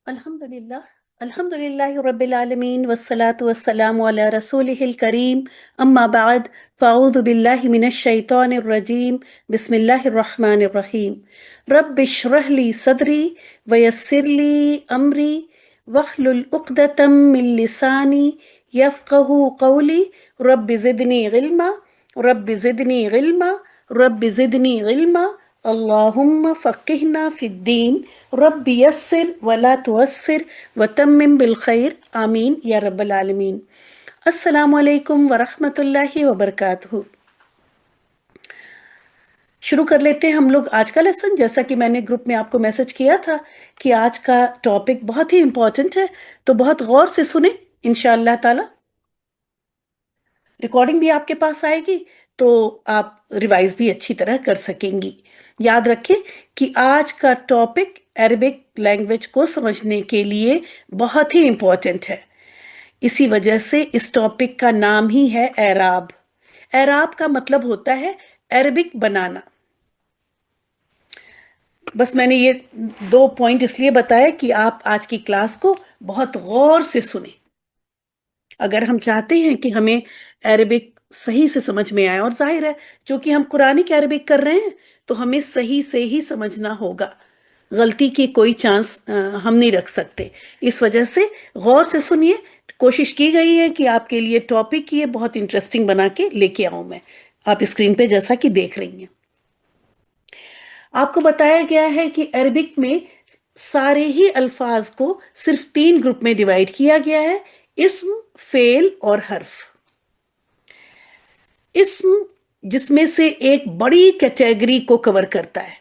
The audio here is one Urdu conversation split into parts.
Alhamdulillah. Alhamdulillahi Rabbil Alameen. Wassalatu wassalamu ala Rasulihil Kareem. Amma ba'd. Fa'udhu billahi minash shaitanir rajeem. Bismillahir Rahmanir Rahim. Rabbi shrah li sadri wa yassir li amri wahlul uqdatam min lisani yafqahu qawli. Rabbi zidni ilma. Rabbi zidni ilma. Rabbi zidni ilma. اللهم فقهنا في الدين رب يسر ولا تعسر وتمم بالخير آمین یا رب العالمین۔ السلام علیکم ورحمۃ اللہ وبرکاتہ۔ شروع کر لیتے ہیں ہم لوگ آج کا لیسن۔ جیسا کہ میں نے گروپ میں آپ کو میسج کیا تھا کہ آج کا ٹاپک بہت ہی امپورٹنٹ ہے، تو بہت غور سے سنیں انشاءاللہ تعالی۔ ریکارڈنگ بھی آپ کے پاس آئے گی تو آپ ریوائز بھی اچھی طرح کر سکیں گی۔ یاد رکھیں کہ آج کا ٹاپک عربک لینگویج کو سمجھنے کے لیے بہت ہی امپورٹنٹ ہے، اسی وجہ سے اس ٹاپک کا نام ہی ہے اعراب۔ اعراب کا مطلب ہوتا ہے عربک بنانا۔ بس میں نے یہ 2 پوائنٹ اس لیے بتایا کہ آپ آج کی کلاس کو بہت غور سے سنیں۔ اگر ہم چاہتے ہیں کہ ہمیں عربک صحیح سے سمجھ میں آئے، اور ظاہر ہے چونکہ ہم قرآنک عربک کر رہے ہیں تو ہمیں صحیح سے ہی سمجھنا ہوگا، غلطی کی کوئی چانس ہم نہیں رکھ سکتے۔ اس وجہ سے غور سے سنیے۔ کوشش کی گئی ہے کہ آپ کے لیے ٹاپک یہ بہت انٹرسٹنگ بنا کے لے کے آؤں میں، آپ اسکرین پہ جیسا کہ دیکھ رہی ہیں۔ آپ کو بتایا گیا ہے کہ عربک میں سارے ہی الفاظ کو صرف 3 گروپ میں ڈیوائیڈ کیا گیا ہے: اسم، فعل اور حرف۔ اسم جس میں سے ایک بڑی کیٹیگری کو کور کرتا ہے۔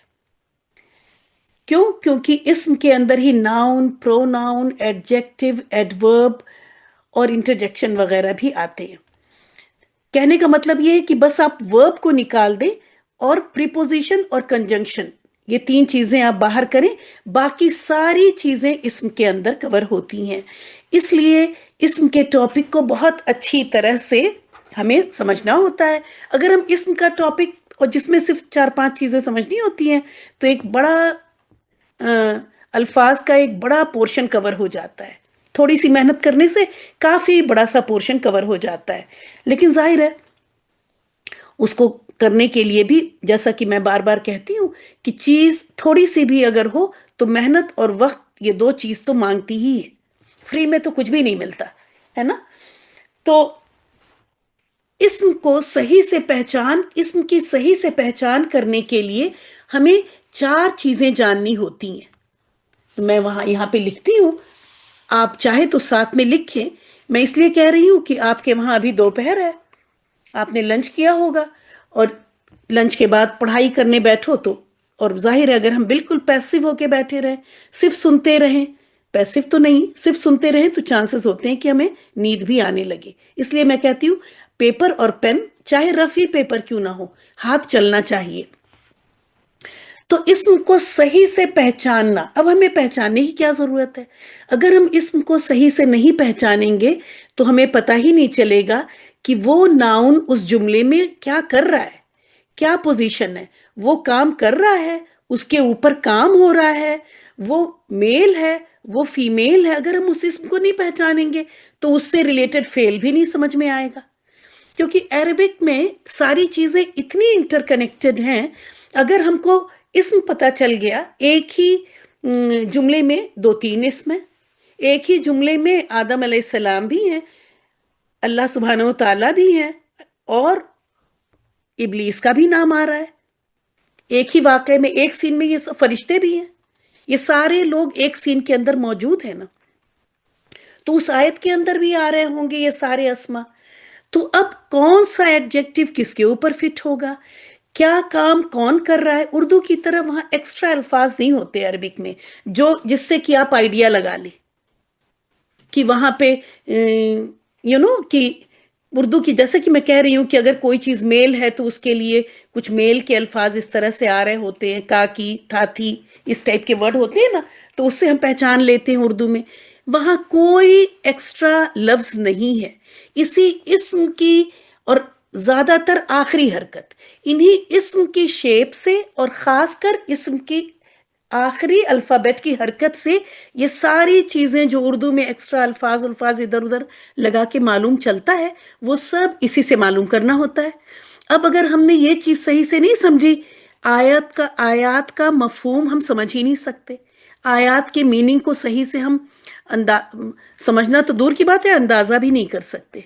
کیوں؟ کیونکہ اسم کے اندر ہی ناؤن، پروناؤن، ایڈجیکٹو، ایڈورب اور انٹرجیکشن وغیرہ بھی آتے ہیں۔ کہنے کا مطلب یہ ہے کہ بس آپ ورب کو نکال دیں اور پریپوزیشن اور کنجنکشن، یہ 3 چیزیں آپ باہر کریں، باقی ساری چیزیں اسم کے اندر کور ہوتی ہیں۔ اس لیے اسم کے ٹاپک کو بہت اچھی طرح سے ہمیں سمجھنا ہوتا ہے۔ اگر ہم اسم کا ٹاپک اور جس میں صرف 4-5 چیزیں سمجھنی ہوتی ہیں تو ایک بڑا الفاظ کا ایک بڑا پورشن کور ہو جاتا ہے، تھوڑی سی محنت کرنے سے کافی بڑا سا پورشن کور ہو جاتا ہے۔ لیکن ظاہر ہے اس کو کرنے کے لیے بھی، جیسا کہ میں بار بار کہتی ہوں کہ چیز تھوڑی سی بھی اگر ہو تو محنت اور وقت، یہ 2 چیز تو مانگتی ہی ہے۔ فری میں تو کچھ بھی نہیں ملتا ہے نا۔ تو اسم کو صحیح سے پہچان، اسم کی صحیح سے پہچان کرنے کے لیے ہمیں 4 چیزیں جاننی ہوتی ہیں۔ میں یہاں پہ لکھتی ہوں، آپ چاہے تو ساتھ میں لکھیں۔ میں اس لیے کہہ رہی ہوں کہ آپ کے وہاں ابھی دوپہر ہے، آپ نے لنچ کیا ہوگا، اور لنچ کے بعد پڑھائی کرنے بیٹھو تو، اور ظاہر ہے اگر ہم بالکل پیسو ہو کے بیٹھے رہیں، صرف سنتے رہیں، پیسو تو نہیں، صرف سنتے رہیں، تو چانسز ہوتے ہیں کہ ہمیں نیند بھی آنے لگے۔ اس لیے میں کہتی ہوں پیپر اور پین، چاہے رفی پیپر کیوں نہ ہو، ہاتھ چلنا چاہیے۔ تو اسم کو صحیح سے پہچاننا، اب ہمیں پہچاننے کی کیا ضرورت ہے؟ اگر ہم اسم کو صحیح سے نہیں پہچانیں گے تو ہمیں پتہ ہی نہیں چلے گا کہ وہ ناؤن اس جملے میں کیا کر رہا ہے، کیا پوزیشن ہے، وہ کام کر رہا ہے، اس کے اوپر کام ہو رہا ہے، وہ میل ہے، وہ فیمیل ہے۔ اگر ہم اس اسم کو نہیں پہچانیں گے تو اس سے ریلیٹڈ فعل بھی نہیں سمجھ میں آئے گا، کیونکہ عربک میں ساری چیزیں اتنی انٹر کنیکٹڈ ہیں۔ اگر ہم کو اسم پتہ چل گیا، ایک ہی جملے میں 2-3 اسم ہیں، ایک ہی جملے میں آدم علیہ السلام بھی ہیں، اللہ سبحانہ و تعالیٰ بھی ہیں، اور ابلیس کا بھی نام آ رہا ہے ایک ہی واقعے میں، ایک سین میں، یہ سب فرشتے بھی ہیں، یہ سارے لوگ ایک سین کے اندر موجود ہیں نا۔ تو اس آیت کے اندر بھی آ رہے ہوں گے یہ سارے اسما۔ تو اب کون سا ایڈجیکٹو کس کے اوپر فٹ ہوگا، کیا کام کون کر رہا ہے؟ اردو کی طرح وہاں ایکسٹرا الفاظ نہیں ہوتے عربک میں، جس سے کہ آپ آئیڈیا لگا لیں کہ وہاں پہ کہ اردو کی، جیسے کہ میں کہہ رہی ہوں کہ اگر کوئی چیز میل ہے تو اس کے لیے کچھ میل کے الفاظ اس طرح سے آ رہے ہوتے ہیں، کاکی، تھاتھی، اس ٹائپ کے ورڈ ہوتے ہیں نا، تو اس سے ہم پہچان لیتے ہیں اردو میں۔ وہاں کوئی ایکسٹرا لفظ نہیں ہے، اسی اسم کی، اور زیادہ تر آخری حرکت انہی اسم کی شیپ سے، اور خاص کر اسم کی آخری الفابیٹ کی حرکت سے یہ ساری چیزیں جو اردو میں ایکسٹرا الفاظ الفاظ ادھر ادھر لگا کے معلوم چلتا ہے وہ سب اسی سے معلوم کرنا ہوتا ہے. اب اگر ہم نے یہ چیز صحیح سے نہیں سمجھی، آیات کا مفہوم ہم سمجھ ہی نہیں سکتے. آیات کے میننگ کو صحیح سے ہم سمجھنا تو دور کی بات ہے، اندازہ بھی نہیں کر سکتے.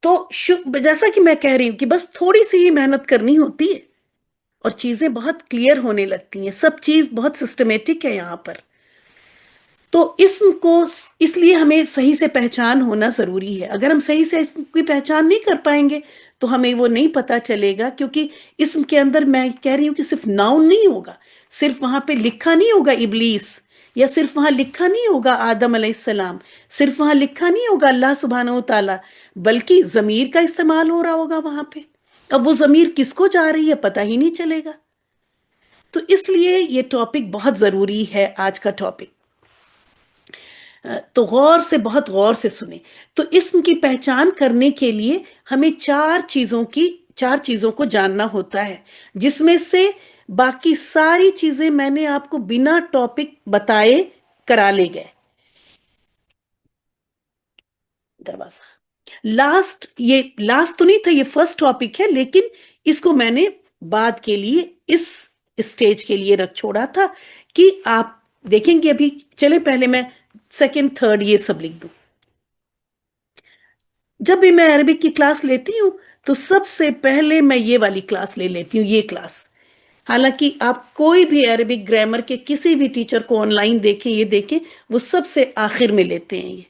تو جیسا کہ میں کہہ رہی ہوں کہ بس تھوڑی سی ہی محنت کرنی ہوتی ہے اور چیزیں بہت کلیئر ہونے لگتی ہیں. سب چیز بہت سسٹمیٹک ہے یہاں پر. تو اسم کو اس لیے ہمیں صحیح سے پہچان ہونا ضروری ہے. اگر ہم صحیح سے اسم کی پہچان نہیں کر پائیں گے تو ہمیں وہ نہیں پتا چلے گا، کیونکہ اسم کے اندر میں کہہ رہی ہوں کہ صرف ناؤن نہیں ہوگا، صرف وہاں پہ لکھا نہیں ہوگا ابلیس، یا صرف وہاں لکھا نہیں ہوگا آدم علیہ السلام، صرف وہاں لکھا نہیں ہوگا اللہ سبحانہ و تعالی، بلکہ ضمیر کا استعمال ہو رہا ہوگا وہاں پہ. اب وہ ضمیر کس کو جا رہی ہے پتہ ہی نہیں چلے گا. تو اس لیے یہ ٹاپک بہت ضروری ہے، آج کا ٹاپک. تو بہت غور سے سنیں. تو اسم کی پہچان کرنے کے لیے ہمیں چار چیزوں کو جاننا ہوتا ہے، جس میں سے باقی ساری چیزیں میں نے آپ کو بنا ٹاپک بتائے کرا لے گئے. دروازہ لاسٹ تو نہیں تھا، یہ فرسٹ ٹاپک ہے، لیکن اس کو میں نے بعد کے لیے اس اسٹیج کے لیے رکھ چھوڑا تھا کہ آپ دیکھیں گے. ابھی چلے پہلے میں سیکنڈ تھرڈ یہ سب لکھ دوں. جب بھی میں عربک کی کلاس لیتی ہوں تو سب سے پہلے میں یہ والی کلاس لے لیتی ہوں، یہ کلاس. حالانکہ آپ کوئی بھی عربک گرامر کے کسی بھی ٹیچر کو آن لائن دیکھیں، یہ دیکھیں، وہ سب سے آخر میں لیتے ہیں. یہ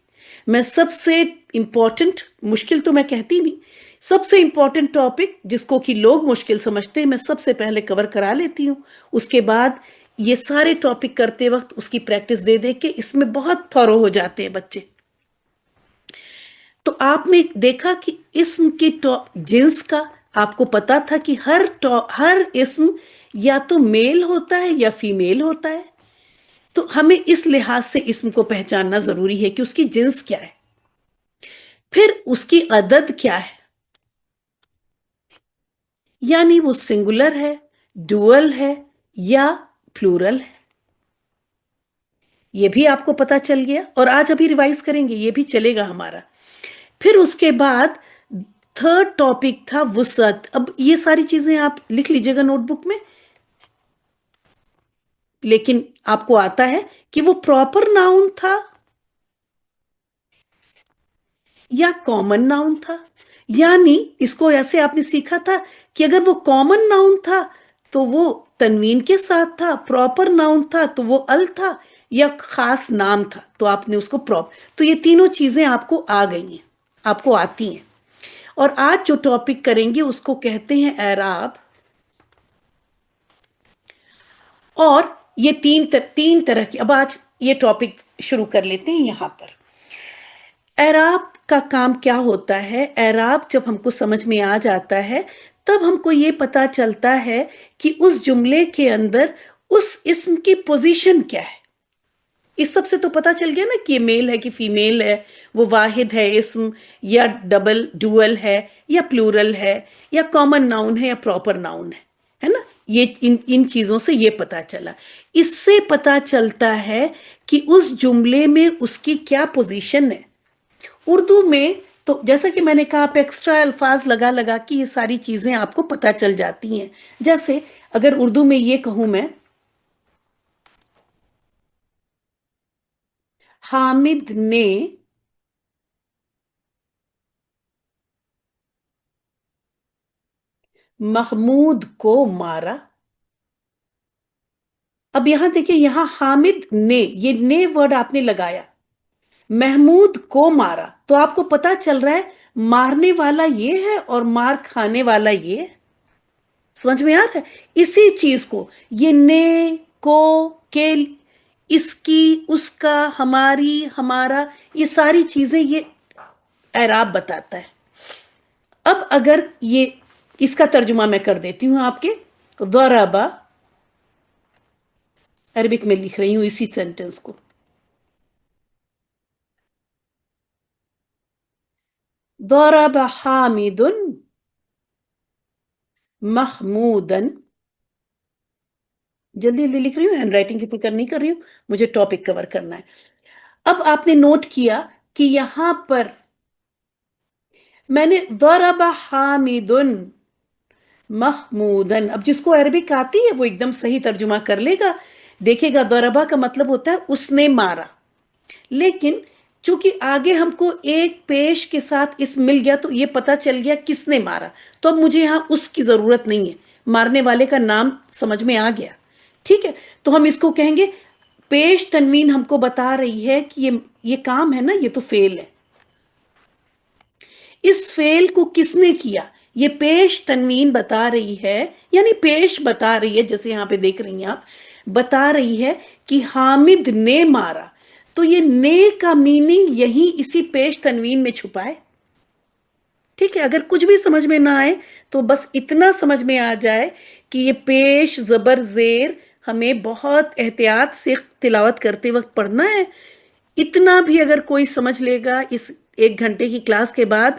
میں سب سے امپورٹنٹ، مشکل تو میں کہتی نہیں، سب سے امپورٹنٹ ٹاپک جس کو کہ لوگ مشکل سمجھتے ہیں، میں سب سے پہلے کور کرا لیتی ہوں. اس کے بعد یہ سارے ٹاپک کرتے وقت اس کی پریکٹس دے دے کے اس میں بہت تھورو ہو جاتے ہیں بچے. تو آپ نے دیکھا کہ اسم کی جنس کا آپ کو پتا تھا کہ ہر اسم یا تو میل ہوتا ہے یا فیمیل ہوتا ہے. تو ہمیں اس لحاظ سے اسم کو پہچاننا ضروری ہے کہ اس کی جنس کیا ہے، پھر اس کی عدد کیا ہے، یعنی وہ سنگولر ہے، ڈوئل ہے یا پلورل ہے. یہ بھی آپ کو پتا چل گیا، اور آج ابھی ریوائز کریں گے، یہ بھی چلے گا ہمارا. پھر اس کے بعد تھرڈ ٹاپک تھا وسعت. اب یہ ساری چیزیں آپ لکھ لیجئے گا نوٹ بک میں، لیکن آپ کو آتا ہے کہ وہ پراپر ناؤن تھا یا کامن ناؤن تھا. یعنی اس کو ایسے آپ نے سیکھا تھا کہ اگر وہ کامن ناؤن تھا تو وہ تنوین کے ساتھ تھا، پراپر ناؤن تھا تو وہ ال تھا، یا خاص نام تھا تو آپ نے اس کو تو یہ تینوں چیزیں آپ کو آ گئی ہیں، آپ کو آتی ہیں. اور آج جو ٹاپک کریں گے اس کو کہتے ہیں اعراب. اور یہ تین طرح کی، اب آج یہ ٹاپک شروع کر لیتے ہیں. یہاں پر اعراب کا کام کیا ہوتا ہے؟ اعراب جب ہم کو سمجھ میں آ جاتا ہے تب ہم کو یہ پتا چلتا ہے کہ اس جملے کے اندر اس اسم کی پوزیشن کیا ہے. اس سب سے تو پتا چل گیا نا کہ یہ میل ہے کہ فیمیل ہے، وہ واحد ہے اسم یا ڈبل ڈوئل ہے یا پلورل ہے یا کامن ناؤن ہے یا پراپر ناؤن ہے نا. یہ ان چیزوں سے یہ پتا چلا. اس سے پتا چلتا ہے کہ اس جملے میں اس کی کیا پوزیشن ہے. اردو میں تو جیسا کہ میں نے کہا، آپ ایکسٹرا الفاظ لگا لگا کہ یہ ساری چیزیں آپ کو پتا چل جاتی ہیں. جیسے اگر اردو میں یہ کہوں میں، حامد نے محمود کو مارا. اب یہاں دیکھیں، یہاں حامد نے، یہ نے ورڈ آپ نے لگایا، محمود کو مارا، تو آپ کو پتا چل رہا ہے مارنے والا یہ ہے اور مار کھانے والا یہ ہے. سمجھ میں آ رہا ہے؟ اسی چیز کو یہ نے، کو، کے، اس کی، اس کا، ہماری، ہمارا، یہ ساری چیزیں یہ اعراب بتاتا ہے. اب اگر یہ اس کا ترجمہ میں کر دیتی ہوں آپ کے، ضربا، عربک میں لکھ رہی ہوں اسی سینٹنس کو، ضرب حامد محمودا جلدی جلدی لکھ رہی ہوں، ہینڈ رائٹنگ کی فکر نہیں کر رہی ہوں، مجھے ٹاپک کور کرنا ہے. اب آپ نے نوٹ کیا کہ یہاں پر میں نے ضرب حامد محمودن، اب جس کو عربک آتی ہے وہ ایک دم صحیح ترجمہ کر لے گا. دیکھے گا ضربہ کا مطلب ہوتا ہے اس نے مارا، لیکن چونکہ آگے ہم کو ایک پیش کے ساتھ اس مل گیا تو یہ پتا چل گیا کس نے مارا. تو اب مجھے یہاں اس کی ضرورت نہیں ہے، مارنے والے کا نام سمجھ میں آ گیا. ٹھیک ہے، تو ہم اس کو کہیں گے پیش تنوین ہم کو بتا رہی ہے کہ یہ کام ہے نا، یہ تو فعل ہے. اس فعل کو کس نے کیا یہ پیش تنوین بتا رہی ہے، یعنی پیش بتا رہی ہے، جیسے یہاں پہ دیکھ رہی ہیں آپ، بتا رہی ہے کہ حامد نے مارا. تو یہ نے کا میننگ یہی اسی پیش تنوین میں چھپا ہے. ٹھیک ہے، اگر کچھ بھی سمجھ میں نہ آئے تو بس اتنا سمجھ میں آ جائے کہ یہ پیش زبر زیر ہمیں بہت احتیاط سے تلاوت کرتے وقت پڑھنا ہے. اتنا بھی اگر کوئی سمجھ لے گا اس 1 گھنٹے کی کلاس کے بعد،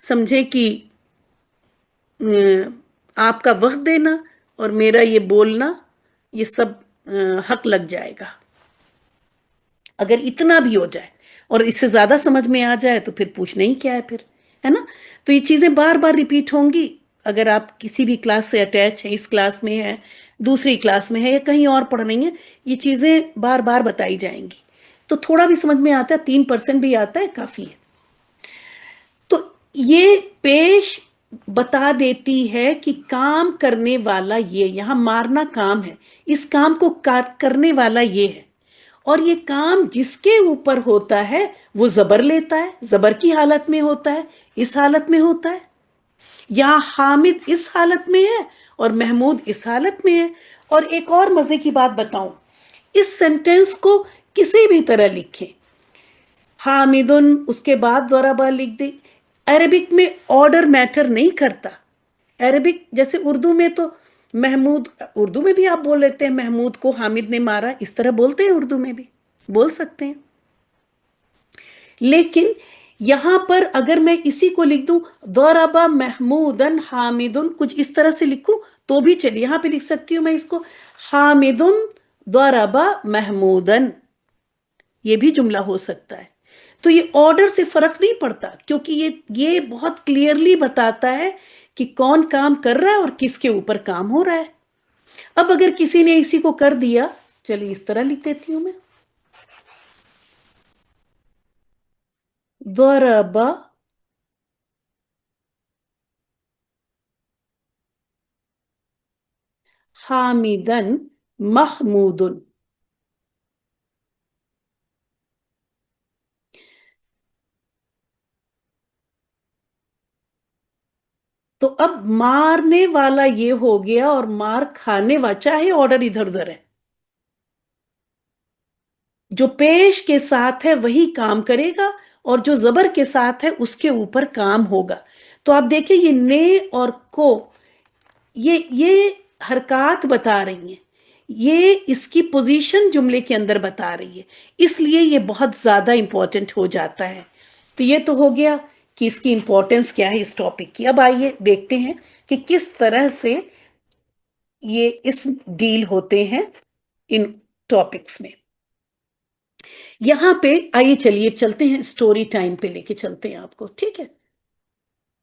سمجھے کہ آپ کا وقت دینا اور میرا یہ بولنا یہ سب حق لگ جائے گا. اگر اتنا بھی ہو جائے اور اس سے زیادہ سمجھ میں آ جائے تو پھر پوچھنا ہی کیا ہے پھر، ہے نا. تو یہ چیزیں بار بار ریپیٹ ہوں گی. اگر آپ کسی بھی کلاس سے اٹیچ ہیں، اس کلاس میں ہے، دوسری کلاس میں ہے یا کہیں اور پڑھ رہی ہیں، یہ چیزیں بار بار بتائی جائیں گی. تو تھوڑا بھی سمجھ میں آتا ہے، 3% بھی آتا ہے، کافی ہے. تو یہ پیش بتا دیتی ہے کہ کام کرنے والا یہ، یہاں مارنا کام ہے، اس کام کو کرنے والا یہ ہے. اور یہ کام جس کے اوپر ہوتا ہے وہ زبر لیتا ہے، زبر کی حالت میں ہوتا ہے، اس حالت میں ہوتا ہے. یہاں حامد اس حالت میں ہے اور محمود اس حالت میں ہے. اور ایک اور مزے کی بات بتاؤں، اس سینٹنس کو کسی بھی طرح لکھیں، حامدن اس کے بعد ضربہ لکھ دیں. عربک میں آرڈر میٹر نہیں کرتا. عربک جیسے اردو میں تو محمود، اردو میں بھی آپ بول لیتے ہیں محمود کو حامد نے مارا، اس طرح بولتے ہیں، اردو میں بھی بول سکتے ہیں. لیکن یہاں پر اگر میں اسی کو لکھ دوں ضرب محمودن حامدن، کچھ اس طرح سے لکھوں تو بھی چلیے. یہاں پہ لکھ سکتی ہوں میں اس کو حامدن ضرب محمودن، یہ بھی جملہ ہو سکتا ہے. تو یہ آرڈر سے فرق نہیں پڑتا، کیونکہ یہ بہت کلیئرلی بتاتا ہے کہ کون کام کر رہا ہے اور کس کے اوپر کام ہو رہا ہے. اب اگر کسی نے اسی کو کر دیا، چلیے اس طرح لکھ دیتی ہوں میں، ضرب حامدن محمودن. تو اب مارنے والا یہ ہو گیا اور مار کھانے والا، چاہے آرڈر ادھر ادھر ہے، جو پیش کے ساتھ ہے وہی کام کرے گا اور جو زبر کے ساتھ ہے اس کے اوپر کام ہوگا. تو آپ دیکھیں یہ نے اور کو، یہ حرکات بتا رہی ہیں، یہ اس کی پوزیشن جملے کے اندر بتا رہی ہے، اس لیے یہ بہت زیادہ امپورٹنٹ ہو جاتا ہے. تو یہ تو ہو گیا کہ اس کی امپورٹنس کیا ہے اس ٹاپک کی. اب آئیے دیکھتے ہیں کہ کس طرح سے یہ اسم ڈیل ہوتے ہیں ان ٹاپکس میں. یہاں پہ آئیے چلیے چلتے ہیں، سٹوری ٹائم پہ لے کے چلتے ہیں آپ کو. ٹھیک ہے،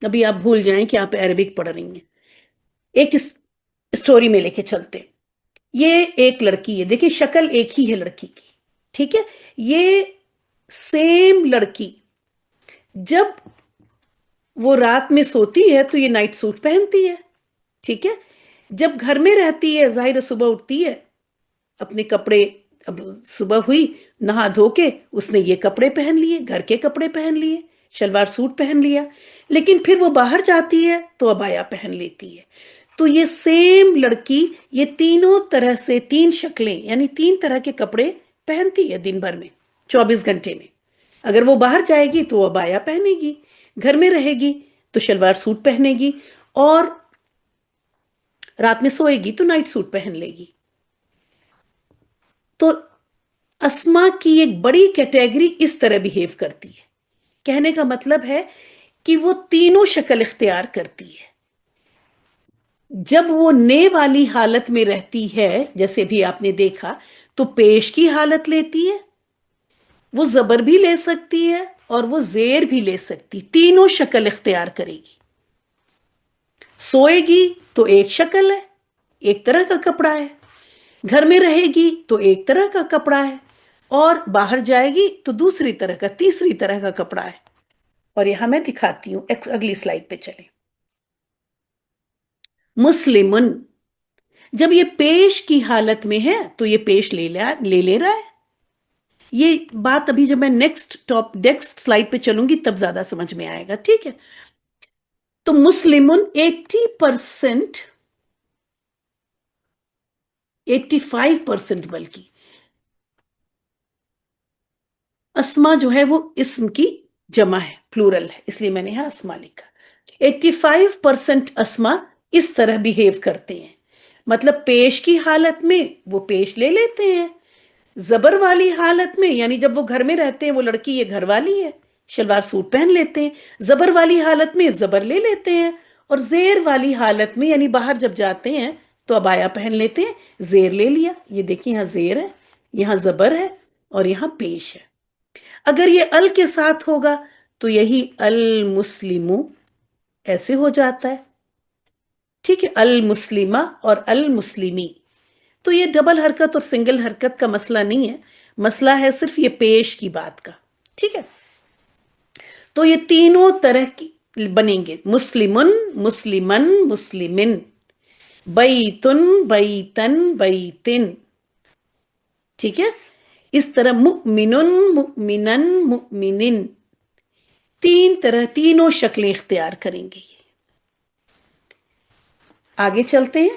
ابھی آپ بھول جائیں کہ آپ عربک پڑھ رہی ہیں، ایک سٹوری میں لے کے چلتے ہیں. یہ ایک لڑکی ہے، دیکھیں شکل ایک ہی ہے لڑکی کی. ٹھیک ہے، یہ سیم لڑکی جب وہ رات میں سوتی ہے تو یہ نائٹ سوٹ پہنتی ہے. ٹھیک ہے، جب گھر میں رہتی ہے ظاہر صبح اٹھتی ہے، اپنے کپڑے، اب صبح ہوئی، نہا دھو کے اس نے یہ کپڑے پہن لیے، گھر کے کپڑے پہن لیے، شلوار سوٹ پہن لیا. لیکن پھر وہ باہر جاتی ہے تو عبایا پہن لیتی ہے. تو یہ سیم لڑکی یہ تینوں طرح سے، 3 شکلیں یعنی 3 طرح کے کپڑے پہنتی ہے دن بھر میں، 24 گھنٹے میں. اگر وہ باہر جائے گی تو وہ عبایا پہنے گی، گھر میں رہے گی تو شلوار سوٹ پہنے گی، اور رات میں سوئے گی تو نائٹ سوٹ پہن لے گی. تو اسما کی ایک بڑی کیٹیگری اس طرح بہیو کرتی ہے. کہنے کا مطلب ہے کہ وہ تینوں شکل اختیار کرتی ہے. جب وہ نے والی حالت میں رہتی ہے جیسے بھی آپ نے دیکھا تو پیش کی حالت لیتی ہے، وہ زبر بھی لے سکتی ہے اور وہ زیر بھی لے سکتی، تینوں شکل اختیار کرے گی۔ سوئے گی تو ایک شکل ہے، ایک طرح کا کپڑا ہے، گھر میں رہے گی تو ایک طرح کا کپڑا ہے، اور باہر جائے گی تو دوسری طرح کا، تیسری طرح کا کپڑا ہے۔ اور یہاں میں دکھاتی ہوں، اگلی سلائیڈ پہ چلیں۔ مسلمن، جب یہ پیش کی حالت میں ہے تو یہ پیش لے رہا ہے۔ یہ بات ابھی جب میں نیکسٹ سلائیڈ پہ چلوں گی تب زیادہ سمجھ میں آئے گا، ٹھیک ہے؟ تو مسلمن 80%، 85% بلکہ اسما جو ہے وہ اسم کی جمع ہے، پلورل ہے، اس لیے میں نے یہاں اسما لکھا۔ 85% اسما اس طرح بیہیو کرتے ہیں، مطلب پیش کی حالت میں وہ پیش لے لیتے ہیں، زبر والی حالت میں یعنی جب وہ گھر میں رہتے ہیں، وہ لڑکی یہ گھر والی ہے، شلوار سوٹ پہن لیتے ہیں، زبر والی حالت میں زبر لے لیتے ہیں، اور زیر والی حالت میں یعنی باہر جب جاتے ہیں تو ابایا پہن لیتے ہیں، زیر لے لیا۔ یہ دیکھیں یہاں زیر ہے، یہاں زبر ہے، اور یہاں پیش ہے۔ اگر یہ ال کے ساتھ ہوگا تو یہی المسلم ایسے ہو جاتا ہے، ٹھیک ہے، المسلمہ اور المسلمی۔ تو یہ ڈبل حرکت اور سنگل حرکت کا مسئلہ نہیں ہے، مسئلہ ہے صرف یہ پیش کی بات کا، ٹھیک ہے؟ تو یہ تینوں طرح کی بنیں گے، مسلمن، مسلمن، مسلمن، بیتن، بیتن، بیتن، ٹھیک ہے؟ اس طرح مؤمن، مؤمنن، مؤمنن، تینوں شکلیں اختیار کریں گے۔ آگے چلتے ہیں۔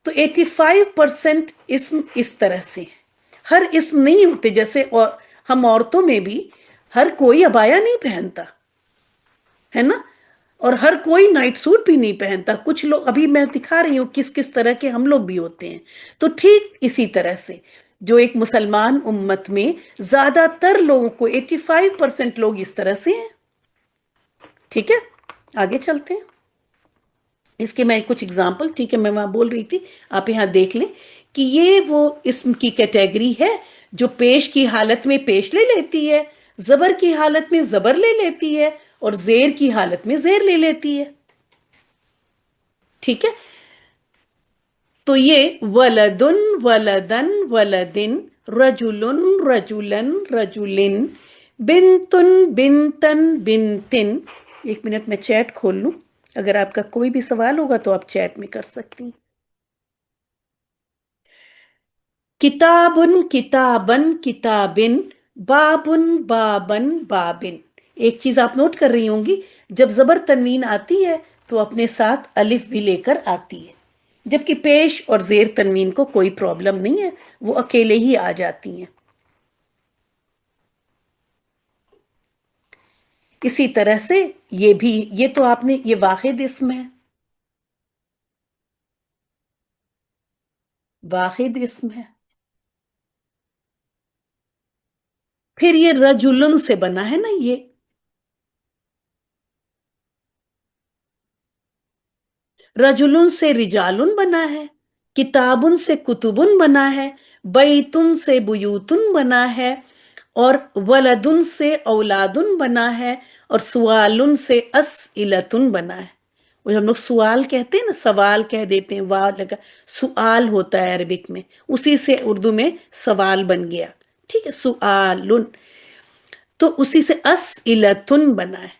تو 85% اسم اس طرح سے ہر اسم نہیں ہوتے، جیسے ہم عورتوں میں بھی ہر کوئی عبایا نہیں پہنتا ہے نا، اور ہر کوئی نائٹ سوٹ بھی نہیں پہنتا، کچھ لوگ، ابھی میں دکھا رہی ہوں کس کس طرح کے ہم لوگ بھی ہوتے ہیں۔ تو ٹھیک اسی طرح سے جو ایک مسلمان امت میں زیادہ تر لوگوں کو 85% لوگ اس طرح سے ہیں، ٹھیک ہے؟ آگے چلتے ہیں۔ اس کے میں کچھ اگزامپل، ٹھیک ہے، میں وہاں بول رہی تھی، آپ یہاں دیکھ لیں کہ یہ وہ اسم کی کیٹیگری ہے جو پیش کی حالت میں پیش لے لیتی ہے، زبر کی حالت میں زبر لے لیتی ہے، اور زیر کی حالت میں زیر لے لیتی ہے، ٹھیک ہے؟ تو یہ ولدن، ولدن، ولدن، رجلن، رجلن، رجلن، بنتن، بنتن، بنتن۔ ایک منٹ میں چیٹ کھول لوں، اگر آپ کا کوئی بھی سوال ہوگا تو آپ چیٹ میں کر سکتی ہیں۔ کتابن، کتابن، کتابن، بابن، بابن، بابن۔ ایک چیز آپ نوٹ کر رہی ہوں گی، جب زبر تنوین آتی ہے تو اپنے ساتھ الف بھی لے کر آتی ہے، جبکہ پیش اور زیر تنوین کو کوئی پرابلم نہیں ہے، وہ اکیلے ہی آ جاتی ہیں۔ اسی طرح سے یہ بھی، یہ تو آپ نے، یہ واحد اسم ہے، واحد اسم ہے۔ پھر یہ رجلن سے بنا ہے نا، یہ رجلن سے رجالن بنا ہے، کتابن سے کتبن بنا ہے، بیتن سے بیوتن بنا ہے، اور ولدن سے اولادن بنا ہے، اور سوالن سے اسئلتن بنا ہے۔ وہ ہم لوگ سوال کہتے ہیں نا، سوال کہہ دیتے ہیں، واو لگا، سوال ہوتا ہے عربک میں، اسی سے اردو میں سوال بن گیا، ٹھیک ہے، سوالن، تو اسی سے اسئلتن بنا ہے۔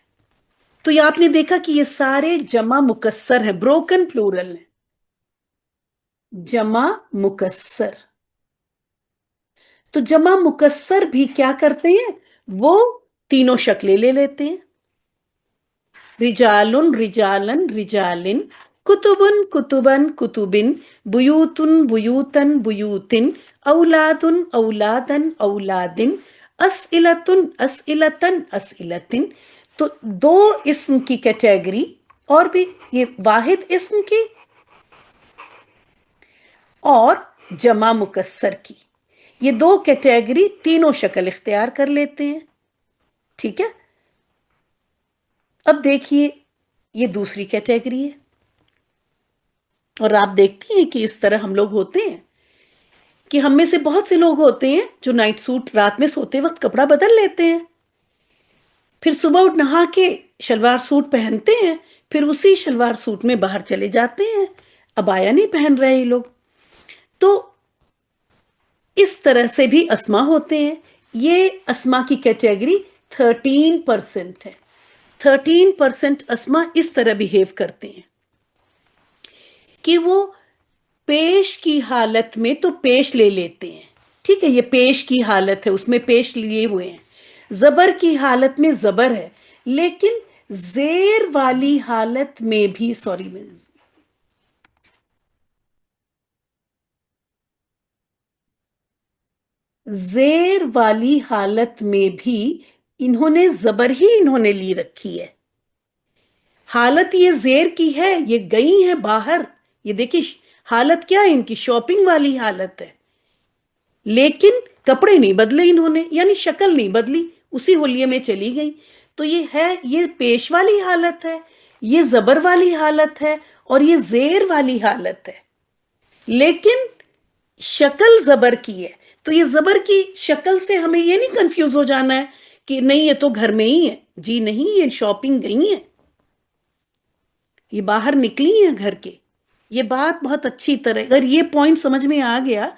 تو یہ آپ نے دیکھا کہ یہ سارے جمع مکسر ہیں، بروکن پلورل ہیں، جمع مکسر۔ تو جمع مکسر بھی کیا کرتے ہیں، وہ تینوں شکلیں لے لیتے ہیں، رجالن، رجالن، رجالن، کتبن، کتبن، کتبن، بیوتن، بیوتن، بیوتن، اولادن، اولادن، اولادن، اسئلتن، اسئلتن، اسئلتن۔ تو دو اسم کی کیٹیگری، اور بھی یہ واحد اسم کی اور جمع مکسر کی، یہ دو کیٹیگری تینوں شکل اختیار کر لیتے ہیں، ٹھیک ہے؟ اب دیکھیے یہ دوسری کیٹیگری ہے، اور آپ دیکھتی ہیں کہ اس طرح ہم لوگ ہوتے ہیں کہ ہم میں سے بہت سے لوگ ہوتے ہیں جو نائٹ سوٹ رات میں سوتے وقت کپڑا بدل لیتے ہیں، پھر صبح اٹھ نہا کے شلوار سوٹ پہنتے ہیں، پھر اسی شلوار سوٹ میں باہر چلے جاتے ہیں، عبایا نہیں پہن رہے یہ لوگ۔ تو اس طرح سے بھی اسما ہوتے ہیں۔ یہ اسما کی کیٹیگری 13% ہے۔ 13% اسما اس طرح بہیو کرتے ہیں کہ وہ پیش کی حالت میں تو پیش لے لیتے ہیں، ٹھیک ہے، یہ پیش کی حالت ہے، اس میں پیش لیے ہوئے ہیں، زبر کی حالت میں زبر ہے، لیکن زیر والی حالت میں بھی زیر والی حالت میں بھی انہوں نے زبر ہی انہوں نے لی رکھی ہے، حالت یہ زیر کی ہے، یہ گئی ہیں باہر، یہ دیکھیں حالت کیا ہے ان کی، شاپنگ والی حالت ہے، لیکن کپڑے نہیں بدلے انہوں نے، یعنی شکل نہیں بدلی، اسی ہولیے میں چلی گئی۔ تو یہ ہے، یہ پیش والی حالت ہے، یہ زبر والی حالت ہے، اور یہ زیر والی حالت ہے، لیکن شکل زبر کی ہے۔ تو یہ زبر کی شکل سے ہمیں یہ نہیں کنفیوز ہو جانا ہے کہ نہیں یہ تو گھر میں ہی ہے، جی نہیں، یہ شاپنگ گئی ہیں، یہ باہر نکلی ہیں گھر کے۔ یہ بات بہت اچھی طرح، اگر یہ پوائنٹ سمجھ میں آ گیا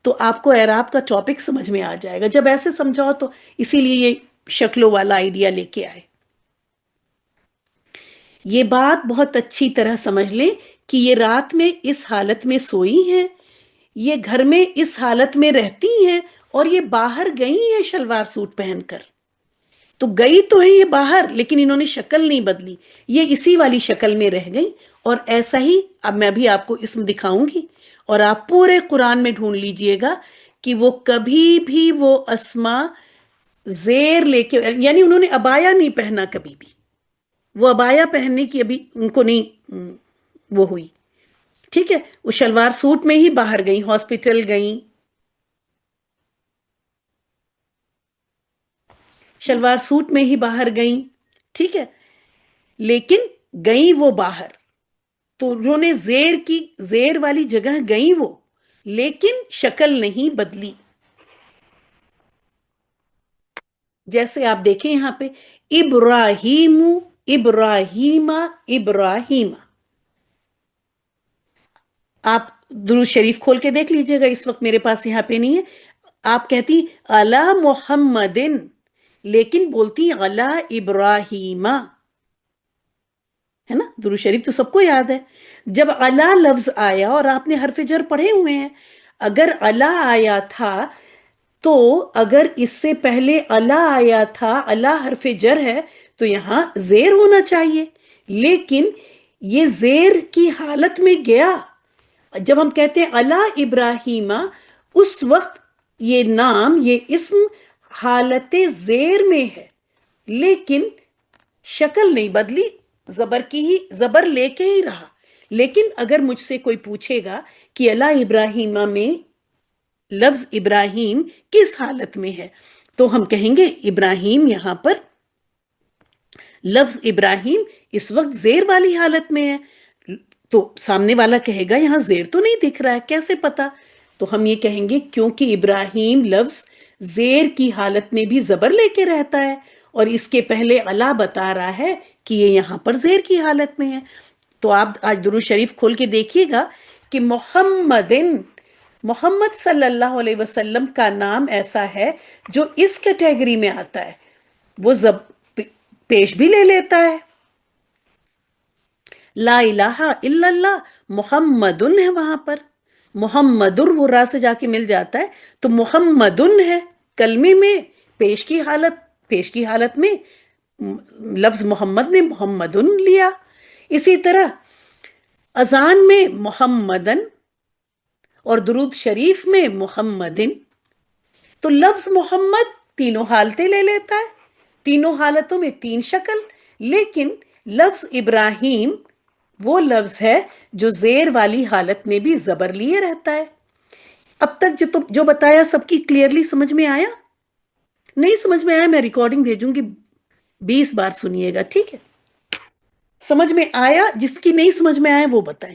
تو آپ کو اعراب کا ٹاپک سمجھ میں آ جائے گا۔ جب ایسے سمجھاؤ تو اسی لیے یہ شکلوں والا آئیڈیا لے کے آئے۔ یہ بات بہت اچھی طرح سمجھ لیں کہ یہ رات میں اس حالت میں سوئی ہیں، یہ گھر میں اس حالت میں رہتی ہیں، اور یہ باہر گئی ہیں شلوار سوٹ پہن کر۔ تو گئی تو ہے یہ باہر، لیکن انہوں نے شکل نہیں بدلی، یہ اسی والی شکل میں رہ گئی۔ اور ایسا ہی اب میں بھی آپ کو اسم دکھاؤں گی، اور آپ پورے قرآن میں ڈھونڈ لیجئے گا کہ وہ کبھی بھی وہ اسما زیر لے کے، یعنی انہوں نے عبایا نہیں پہنا کبھی بھی، وہ عبایا پہننے کی ابھی ان کو نہیں وہ ہوئی، ٹھیک ہے، وہ شلوار سوٹ میں ہی باہر گئیں، ہاسپٹل گئیں، شلوار سوٹ میں ہی باہر گئیں، ٹھیک ہے، لیکن گئیں وہ باہر، تو انہوں نے زیر والی جگہ گئیں وہ، لیکن شکل نہیں بدلی۔ جیسے آپ دیکھیں یہاں پہ ابراہیم، ابراہیم، ابراہیم، آپ درود شریف کھول کے دیکھ لیجئے گا، اس وقت میرے پاس یہاں پہ نہیں ہے، آپ کہتی علی محمدن، لیکن بولتی علی ابراہیم، ہے نا، درود شریف تو سب کو یاد ہے۔ جب علی لفظ آیا اور آپ نے حرف جر پڑھے ہوئے ہیں، اگر علی آیا تھا تو اگر اس سے پہلے علی آیا تھا، علی حرف جر ہے تو یہاں زیر ہونا چاہیے، لیکن یہ زیر کی حالت میں گیا۔ جب ہم کہتے ہیں علی ابراہیم، اس وقت یہ نام، یہ اسم حالت زیر میں ہے، لیکن شکل نہیں بدلی، زبر کی ہی، زبر لے کے ہی رہا۔ لیکن اگر مجھ سے کوئی پوچھے گا کہ علی ابراہیم میں لفظ ابراہیم کس حالت میں ہے، تو ہم کہیں گے ابراہیم، یہاں پر لفظ ابراہیم اس وقت زیر والی حالت میں ہے۔ تو سامنے والا کہے گا یہاں زیر تو نہیں دکھ رہا ہے، کیسے پتا؟ تو ہم یہ کہیں گے کیونکہ ابراہیم لفظ زیر کی حالت میں بھی زبر لے کے رہتا ہے، اور اس کے پہلے علا بتا رہا ہے کہ یہ یہاں پر زیر کی حالت میں ہے۔ تو آپ آج درود شریف کھول کے دیکھیے گا کہ محمد صلی اللہ علیہ وسلم کا نام ایسا ہے جو اس کیٹیگری میں آتا ہے، وہ پیش بھی لے لیتا ہے، لا الہ الا اللہ محمدن ہے وہاں پر، محمدر وہ را سے جا کے مل جاتا ہے، تو محمدن ہے کلمے میں، پیش کی حالت میں لفظ محمد نے محمدن لیا۔ اسی طرح اذان میں محمدن اور درود شریف میں محمدن، تو لفظ محمد تینوں حالتیں لے لیتا ہے، تینوں حالتوں میں تین شکل، لیکن لفظ ابراہیم وہ لفظ ہے جو زیر والی حالت میں بھی زبر لیے رہتا ہے۔ اب تک جو بتایا سب کی کلیئرلی سمجھ میں آیا؟ نہیں سمجھ میں آیا میں ریکارڈنگ بھیجوں گی، 20 بار سنیے گا، ٹھیک ہے؟ سمجھ میں آیا؟ جس کی نہیں سمجھ میں آیا وہ بتائیں،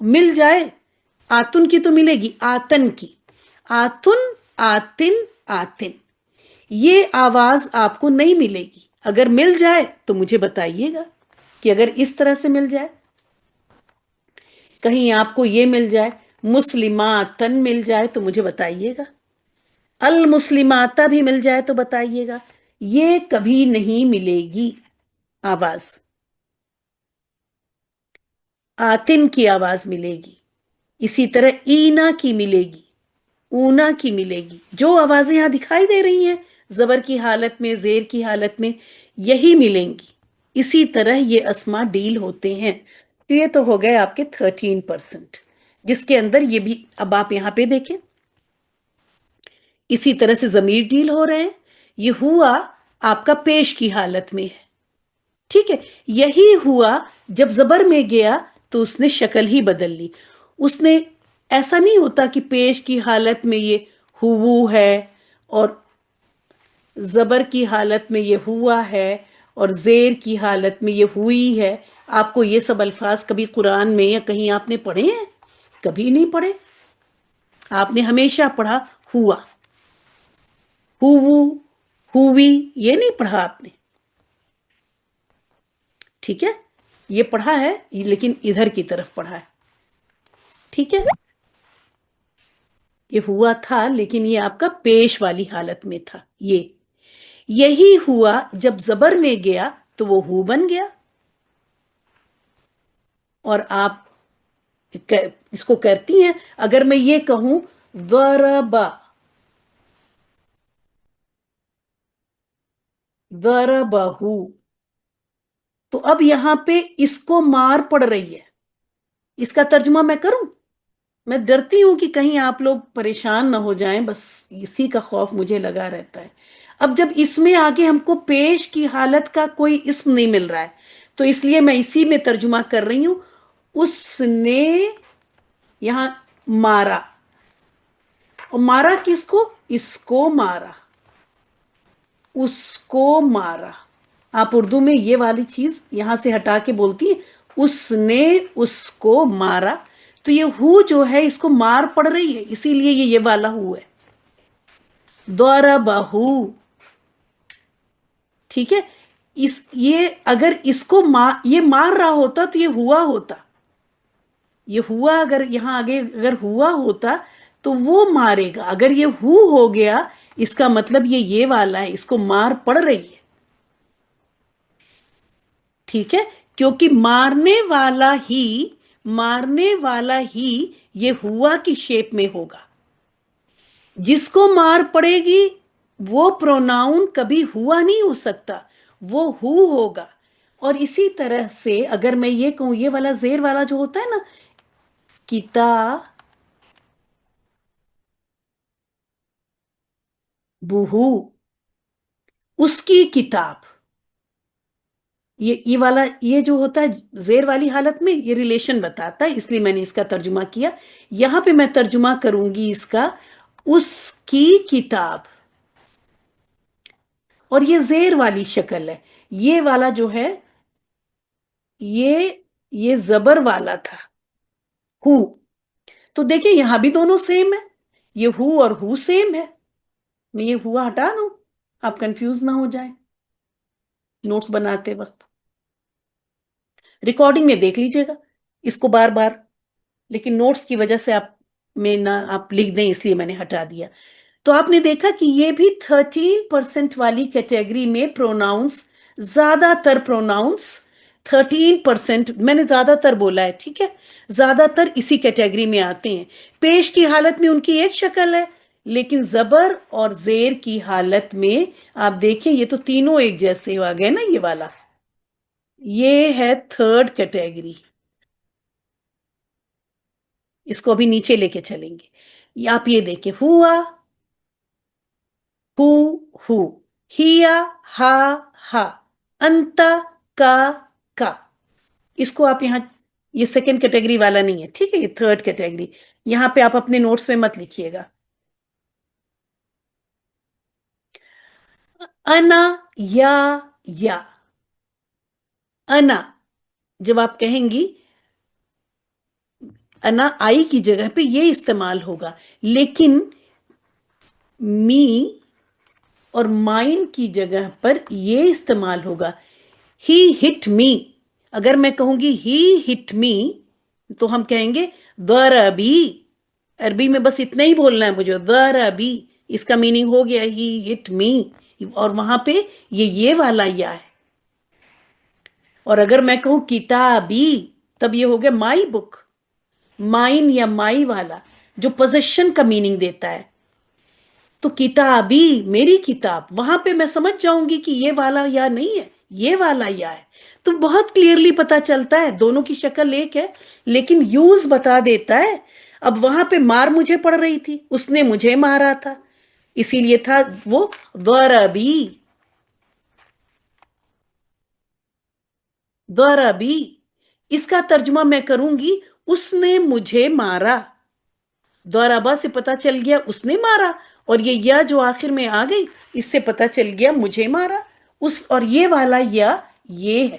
مل جائے آتن کی تو ملے گی، آتن کی، آتن، آتن، آتن، یہ آواز آپ کو نہیں ملے گی۔ اگر مل جائے تو مجھے بتائیے گا کہ اگر اس طرح سے مل جائے، کہیں آپ کو یہ مل جائے مسلماتن مل جائے تو مجھے بتائیے گا، المسلماتا بھی مل جائے تو بتائیے گا۔ یہ کبھی نہیں ملے گی آواز، آتن کی آواز ملے گی، اسی طرح اینا کی ملے گی، اونا کی ملے گی۔ جو آوازیں یہاں دکھائی دے رہی ہیں زبر کی حالت میں، زیر کی حالت میں، یہی ملیں گی۔ اسی طرح یہ اسما ڈیل ہوتے ہیں۔ تو یہ تو ہو گئے آپ کے 13%، جس کے اندر یہ بھی اب آپ یہاں پہ دیکھیں، اسی طرح سے ضمیر ڈیل ہو رہے ہیں۔ یہ ہوا آپ کا پیش کی حالت میں ہے، ٹھیک ہے۔ یہی ہوا جب زبر میں گیا تو اس نے شکل ہی بدل لی۔ اس نے، ایسا نہیں ہوتا کہ پیش کی حالت میں یہ ہو ہے اور زبر کی حالت میں یہ ہوا ہے اور زیر کی حالت میں یہ ہوئی ہے۔ آپ کو یہ سب الفاظ کبھی قرآن میں یا کہیں آپ نے پڑھے ہیں؟ کبھی نہیں پڑھے۔ آپ نے ہمیشہ پڑھا ہوا، ہوئی، یہ نہیں پڑھا آپ نے، ٹھیک ہے۔ یہ پڑھا ہے لیکن ادھر کی طرف پڑھا ہے، ٹھیک ہے۔ یہ ہوا تھا لیکن یہ آپ کا پیش والی حالت میں تھا۔ یہی ہوا جب زبر میں گیا تو وہ ہو بن گیا، اور آپ اس کو کرتی ہیں۔ اگر میں یہ کہوں ضربا، ضربہو، تو اب یہاں پہ اس کو مار پڑ رہی ہے۔ اس کا ترجمہ میں کروں؟ میں ڈرتی ہوں کہ کہیں آپ لوگ پریشان نہ ہو جائیں، بس اسی کا خوف مجھے لگا رہتا ہے۔ اب جب اس میں آگے ہم کو پیش کی حالت کا کوئی اسم نہیں مل رہا ہے تو اس لیے میں اسی میں ترجمہ کر رہی ہوں۔ اس نے یہاں مارا، اور مارا کس کو؟ اس کو مارا، اس کو مارا۔ آپ اردو میں یہ والی چیز یہاں سے ہٹا کے بولتی ہیں، اس نے اس کو مارا، تو یہ ہو جو ہے اس کو مار پڑ رہی ہے، اسی لیے یہ والا ہو ہے، ضربہو، ٹھیک ہے۔ یہ اگر اس کو یہ مار رہا ہوتا تو یہ ہوا ہوتا، یہ ہوا اگر یہاں آگے اگر ہوا ہوتا تو وہ مارے گا۔ اگر یہ ہو گیا اس کا مطلب یہ والا ہے، اس کو مار پڑ رہی ہے، ٹھیک ہے۔ کیونکہ مارنے والا ہی یہ ہوا کی شیپ میں ہوگا۔ جس کو مار پڑے گی وہ پروناؤن کبھی ہوا نہیں ہو سکتا، وہ ہوگا۔ اور اسی طرح سے اگر میں یہ کہوں، یہ والا زیر والا جو ہوتا ہے نا، بہو، اس کی کتاب، یہ والا یہ جو ہوتا ہے زیر والی حالت میں یہ ریلیشن بتاتا ہے، اس لیے میں نے اس کا ترجمہ کیا۔ یہاں پہ میں ترجمہ کروں گی اس کا اس کی کتاب، اور یہ زیر والی شکل ہے۔ یہ والا جو ہے یہ زبر والا تھا، ہو۔ تو دیکھیں یہاں بھی دونوں سیم ہے، یہ ہو اور ہو سیم ہے۔ میں یہ ہوا ہٹا دوں، آپ کنفیوز نہ ہو جائیں نوٹس بناتے وقت۔ ریکارڈنگ میں دیکھ لیجئے گا اس کو بار بار، لیکن نوٹس کی وجہ سے میں نہ آپ لکھ دیں اس لیے میں نے ہٹا دیا۔ تو آپ نے دیکھا کہ یہ بھی 13% والی کیٹیگری میں پروناؤنس، زیادہ تر پروناؤنس 13%، میں نے زیادہ تر بولا ہے، ٹھیک ہے، زیادہ تر اسی کیٹیگری میں آتے ہیں۔ پیش کی حالت میں ان کی ایک شکل ہے، لیکن زبر اور زیر کی حالت میں آپ دیکھیں یہ تو تینوں ایک جیسے ہو گئے نا۔ یہ والا یہ ہے 3rd کیٹیگری، اس کو ابھی نیچے لے کے چلیں گے۔ آپ یہ دیکھیں، ہوا، ہو، ہیا، ہا، انتا، کا۔ اس کو آپ یہاں، یہ 2nd کیٹیگری والا نہیں ہے، ٹھیک ہے، یہ 3rd کیٹیگری۔ یہاں پہ آپ اپنے نوٹس میں مت لکھیے گا۔ انا، یا، انا، جب آپ کہیں گی انا آئی کی جگہ پہ یہ استعمال ہوگا، لیکن می اور مائن کی جگہ پر یہ استعمال ہوگا، ہی ہٹ می۔ اگر میں کہوں گی ہی ہٹ می تو ہم کہیں گے ضربی، عربی میں بس اتنا ہی بولنا ہے مجھے، ضربی، اس کا میننگ ہو گیا ہی ہٹ می، اور وہاں پہ یہ والا یا ہے۔ اور اگر میں کہوں کتابی تب یہ ہو گیا مائی بک، مائن یا مائی والا جو پوزیشن کا میننگ دیتا ہے۔ تو کتابی میری کتاب، وہاں پہ میں سمجھ جاؤں گی کہ یہ والا یا نہیں ہے، یہ والا یا ہے، تو بہت کلیئرلی پتا چلتا ہے دونوں کی شکل ایک ہے، لیکن یوز بتا دیتا ہے۔ اب وہاں پہ مار مجھے پڑ رہی تھی، اس نے مجھے مارا تھا، اسی لیے تھا وہ ضربی، ضربی۔ اس کا ترجمہ میں کروں گی اس نے مجھے مارا، ضربا سے پتا چل گیا اس نے مارا، اور یہ یا جو آخر میں آ گئی اس سے پتا چل گیا مجھے مارا، اس اور یہ والا یا یہ ہے۔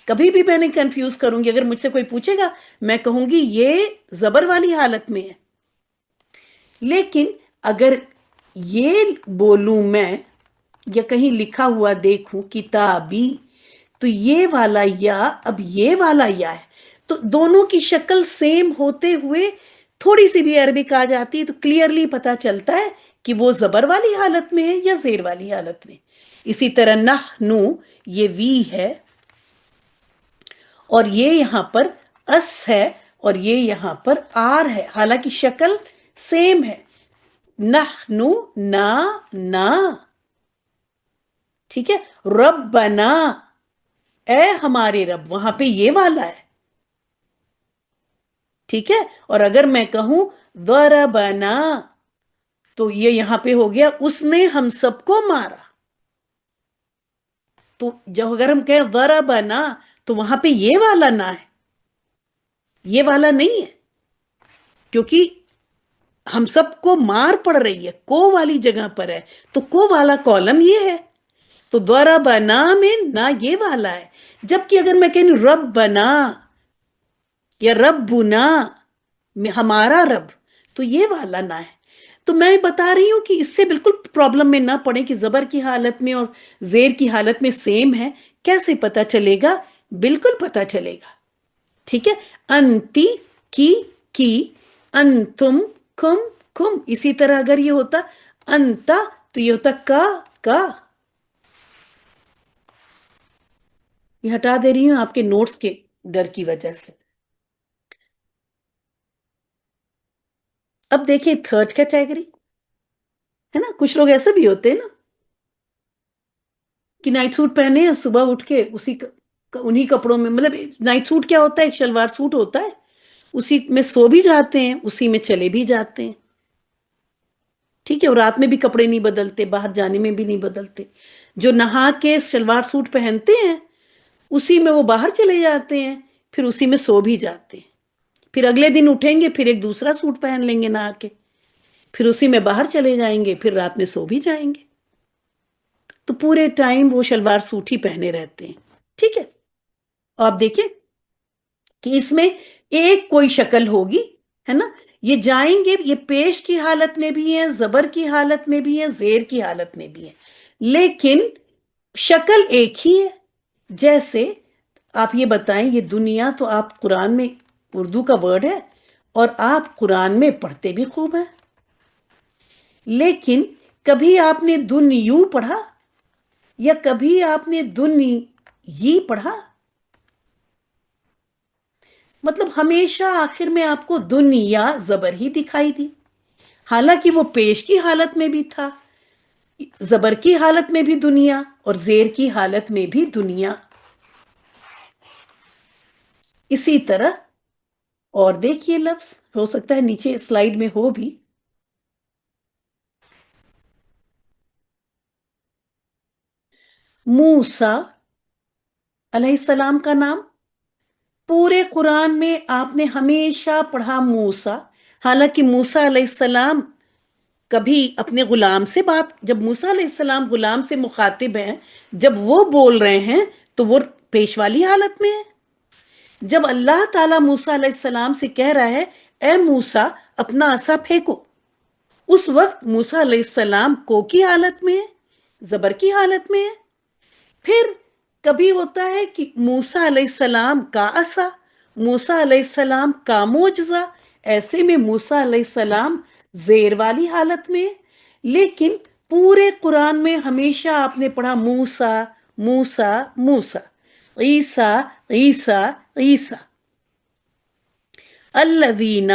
کبھی بھی میں نے کنفیوز کروں گی، اگر مجھ سے کوئی پوچھے گا میں کہوں گی یہ زبر والی حالت میں ہے، لیکن اگر یہ بولوں میں یا کہیں لکھا ہوا دیکھوں کتابی تو یہ والا یا اب یہ والا یا ہے، تو دونوں کی شکل سیم ہوتے ہوئے تھوڑی سی بھی عربک آ جاتی ہے تو کلیئرلی پتا چلتا ہے کہ وہ زبر والی حالت میں ہے یا زیر والی حالت میں۔ اسی طرح نحنو یہ وی ہے، اور یہ یہاں پر اس ہے، اور یہ یہاں پر آر ہے، حالانکہ شکل سیم ہے، نحنو نا نا، ٹھیک ہے، ربنا اے ہمارے رب، وہاں پہ یہ والا ہے، ٹھیک ہے۔ اور اگر میں کہوں ضربنا تو یہ یہاں پہ ہو گیا اس نے ہم سب کو مارا، تو جب اگر ہم کہیں ضربنا تو وہاں پہ یہ والا نہ ہے، یہ والا نہیں ہے، کیونکہ ہم سب کو مار پڑ رہی ہے، کو والی جگہ پر ہے، تو کو والا کالم یہ ہے، تو ضربنا میں نہ یہ والا ہے۔ جبکہ اگر میں کہوں ربنا یا ربنا ہمارا رب تو یہ والا نہ ہے۔ تو میں بتا رہی ہوں کہ اس سے بالکل پرابلم میں نہ پڑے کہ زبر کی حالت میں اور زیر کی حالت میں سیم ہے، کیسے پتا چلے گا؟ بالکل پتا چلے گا، ٹھیک ہے۔ انتی کی، انتم کم کم، اسی طرح اگر یہ ہوتا انتا تو یہ ہوتا کا۔ یہ ہٹا دے رہی ہوں آپ کے نوٹس کے ڈر کی وجہ سے۔ اب دیکھیں تھرڈ کیٹیگری ہے نا، کچھ لوگ ایسے بھی ہوتے ہیں نا کہ نائٹ سوٹ پہنے ہیں، صبح اٹھ کے انہی کپڑوں میں، مطلب نائٹ سوٹ کیا ہوتا ہے، ایک شلوار سوٹ ہوتا ہے، اسی میں سو بھی جاتے ہیں، اسی میں چلے بھی جاتے ہیں، ٹھیک ہے، اور رات میں بھی کپڑے نہیں بدلتے، باہر جانے میں بھی نہیں بدلتے۔ جو نہا کے شلوار سوٹ پہنتے ہیں اسی میں وہ باہر چلے جاتے ہیں، پھر اسی میں سو بھی جاتے ہیں، پھر اگلے دن اٹھیں گے پھر ایک دوسرا سوٹ پہن لیں گے نہا کے، پھر اسی میں باہر چلے جائیں گے، پھر رات میں سو بھی جائیں گے، تو پورے ٹائم وہ شلوار سوٹ ہی پہنے رہتے ہیں، ٹھیک ہے۔ آپ دیکھیں کہ اس میں ایک کوئی شکل ہوگی، ہے نا، یہ جائیں گے، یہ پیش کی حالت میں بھی ہیں، زبر کی حالت میں بھی ہیں، زیر کی حالت میں بھی ہیں، لیکن شکل ایک ہی ہے۔ جیسے آپ یہ بتائیں، یہ دنیا تو آپ قرآن میں اردو کا ورڈ ہے اور آپ قرآن میں پڑھتے بھی خوب ہیں، لیکن کبھی آپ نے دنیو پڑھا یا کبھی آپ نے دنیی پڑھا؟ مطلب ہمیشہ آخر میں آپ کو دنیا زبر ہی دکھائی دی، حالانکہ وہ پیش کی حالت میں بھی تھا، زبر کی حالت میں بھی دنیا اور زیر کی حالت میں بھی دنیا۔ اسی طرح اور دیکھیے لفظ، ہو سکتا ہے نیچے سلائیڈ میں ہو بھی، موسیٰ علیہ السلام کا نام، پورے قرآن میں آپ نے ہمیشہ پڑھا موسیٰ، حالانکہ موسیٰ علیہ السلام کبھی اپنے غلام سے بات، جب موسیٰ علیہ السلام غلام سے مخاطب ہیں، جب وہ بول رہے ہیں تو وہ پیش والی حالت میں ہے، جب اللہ تعالیٰ موسیٰ علیہ السلام سے کہہ رہا ہے اے موسیٰ اپنا عصا پھینکو، اس وقت موسیٰ علیہ السلام کو کی حالت میں ہے، زبر کی حالت میں ہے۔ پھر کبھی ہوتا ہے کہ موسیٰ علیہ السلام کا عصا، موسیٰ علیہ السلام کا معجزہ، ایسے میں موسیٰ علیہ السلام زیر والی حالت میں ہے۔ لیکن پورے قرآن میں ہمیشہ آپ نے پڑھا موسیٰ موسیٰ موسیٰ، عیسیٰ عیسیٰ عیسیٰ، الذین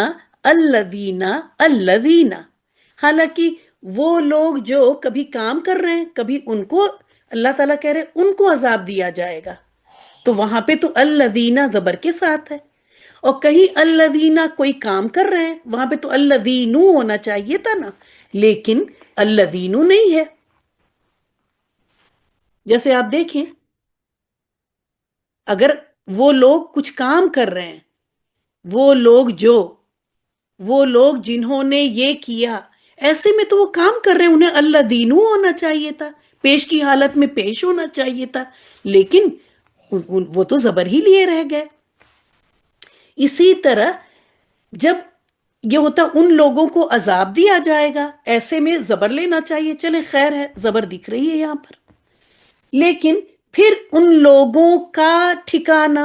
الذین الذین۔ حالانکہ وہ لوگ جو کبھی کام کر رہے ہیں، کبھی ان کو اللہ تعالیٰ کہہ رہے ہیں ان کو عذاب دیا جائے گا، تو وہاں پہ تو الذین زبر کے ساتھ ہے، اور کہیں الذین کوئی کام کر رہے ہیں وہاں پہ تو الذینو ہونا چاہیے تھا نا، لیکن الذینو نہیں ہے۔ جیسے آپ دیکھیں اگر وہ لوگ کچھ کام کر رہے ہیں، وہ لوگ جنہوں نے یہ کیا، ایسے میں تو وہ کام کر رہے ہیں، انہیں اللہ دینو ہونا چاہیے تھا، پیش کی حالت میں پیش ہونا چاہیے تھا، لیکن وہ تو زبر ہی لیے رہ گئے۔ اسی طرح جب یہ ہوتا ان لوگوں کو عذاب دیا جائے گا، ایسے میں زبر لینا چاہیے، چلیں خیر ہے زبر دکھ رہی ہے یہاں پر، لیکن پھر ان لوگوں کا ٹھکانہ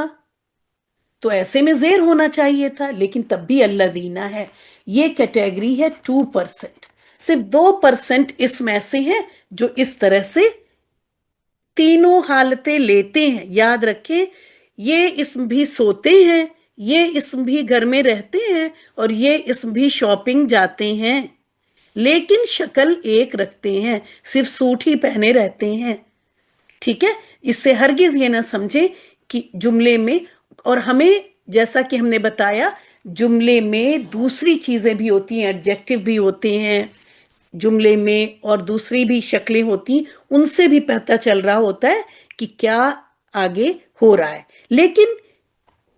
تو ایسے میں زیر ہونا چاہیے تھا، لیکن تب بھی اللہ دینا ہے۔ یہ کیٹیگری ہے 2%، صرف 2% اسم ایسے ہیں جو اس طرح سے تینوں حالتیں لیتے ہیں۔ یاد رکھیں یہ اسم بھی سوتے ہیں، یہ اسم بھی گھر میں رہتے ہیں، اور یہ اسم بھی شاپنگ جاتے ہیں، لیکن شکل ایک رکھتے ہیں، صرف سوٹ ہی پہنے رہتے ہیں۔ ٹھیک ہے، اس سے ہرگز یہ نہ سمجھیں کہ جملے میں، اور ہمیں جیسا کہ ہم نے بتایا جملے میں دوسری چیزیں بھی ہوتی ہیں، ایڈجیکٹو بھی ہوتے ہیں جملے میں، اور دوسری بھی شکلیں ہوتی ہیں، ان سے بھی پتہ چل رہا ہوتا ہے کہ کیا آگے ہو رہا ہے، لیکن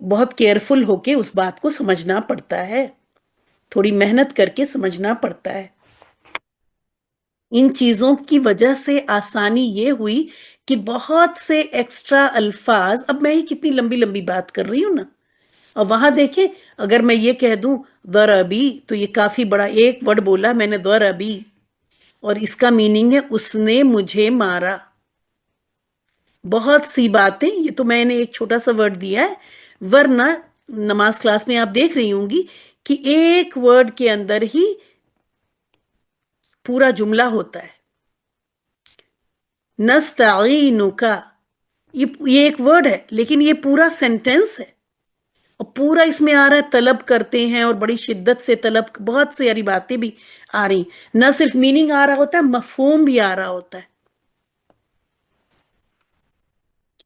بہت کیئرفل ہو کے اس بات کو سمجھنا پڑتا ہے، تھوڑی محنت کر کے سمجھنا پڑتا ہے۔ ان چیزوں کی وجہ سے آسانی یہ ہوئی کہ بہت سے ایکسٹرا الفاظ، اب میں ہی کتنی لمبی لمبی بات کر رہی ہوں نا، اور وہاں دیکھیں اگر میں یہ کہہ دوں ضربی تو یہ کافی بڑا ایک ورڈ بولا میں نے ضربی، اور اس کا میننگ ہے اس نے مجھے مارا۔ بہت سی باتیں، یہ تو میں نے ایک چھوٹا سا ورڈ دیا ہے، ورنہ نماز کلاس میں آپ دیکھ رہی ہوں گی کہ ایک ورڈ کے اندر ہی پورا جملہ ہوتا ہے۔ نستعینک، یہ ایک ورڈ ہے لیکن یہ پورا سینٹینس ہے، اور پورا اس میں آ رہا ہے طلب کرتے ہیں، اور بڑی شدت سے طلب، بہت ساری باتیں بھی آ رہی، نہ صرف میننگ آ رہا ہوتا ہے، مفہوم بھی آ رہا ہوتا ہے۔